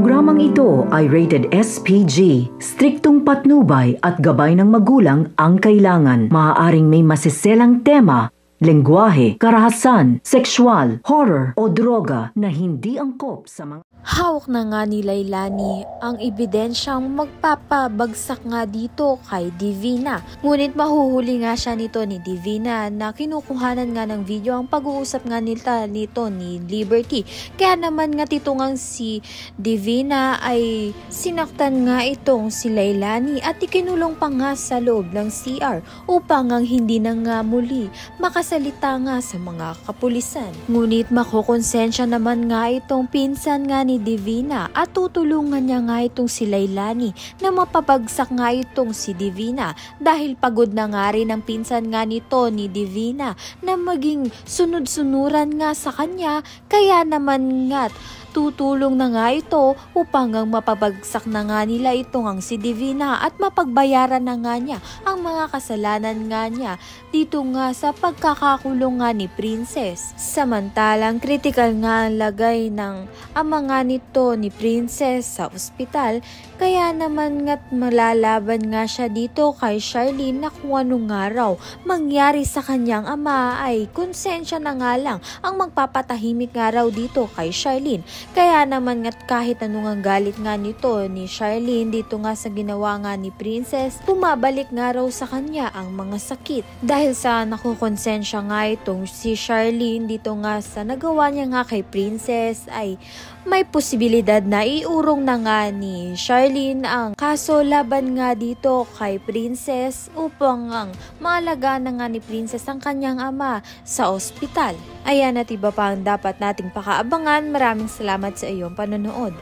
programang ito ay rated SPG. Striktong patnubay at gabay ng magulang ang kailangan. Maaaring may masiselang tema, lengguwahe, karahasan, sexual, horror o droga na hindi angkop sa mga... Hawak na nga ni Lailani ang ebidensyang magpapabagsak nga dito kay Divina. Ngunit mahuhuli nga siya nito ni Divina na kinukuhanan nga ng video ang pag-uusap nga nito ni Liberty. Kaya naman nga titungang si Divina ay sinaktan nga itong si Lailani at ikinulong pa nga sa loob ng CR upang ang hindi na nga muli makasalita nga sa mga kapulisan. Ngunit makukonsensya naman nga itong pinsan nga ni Divina at tutulungan niya nga itong si Lailani na mapabagsak nga itong si Divina dahil pagod na nga rin ang pinsan nga nito ni Divina na maging sunod-sunuran nga sa kanya, kaya naman nga tutulong na nga ito upang ang mapabagsak na nga nila itong ang si Divina at mapagbayaran na nga niya ang mga kasalanan nga niya dito nga sa pagkakakulong nga ni Princess. Samantalang kritikal nga ang lagay ng ama nga nito ni Princess sa ospital, kaya naman nga't malalaban nga siya dito kay Charlene na kung anong nga raw mangyari sa kanyang ama ay konsensya na nga lang ang magpapatahimik nga raw dito kay Charlene. Kaya naman nga't kahit anong ang galit nga nito ni Charlene dito nga sa ginawa nga ni Princess, bumabalik nga raw sa kanya ang mga sakit. Dahil sa nakukonsensya nga itong si Charlene dito nga sa nagawa niya nga kay Princess ay may posibilidad na iurong na nga ni Charlene ang kaso laban nga dito kay Princess upang ang maalagaan na nga ni Princess ang kanyang ama sa ospital. Ayan at iba pa ang dapat nating pakaabangan. Maraming salamat sa iyong panonood.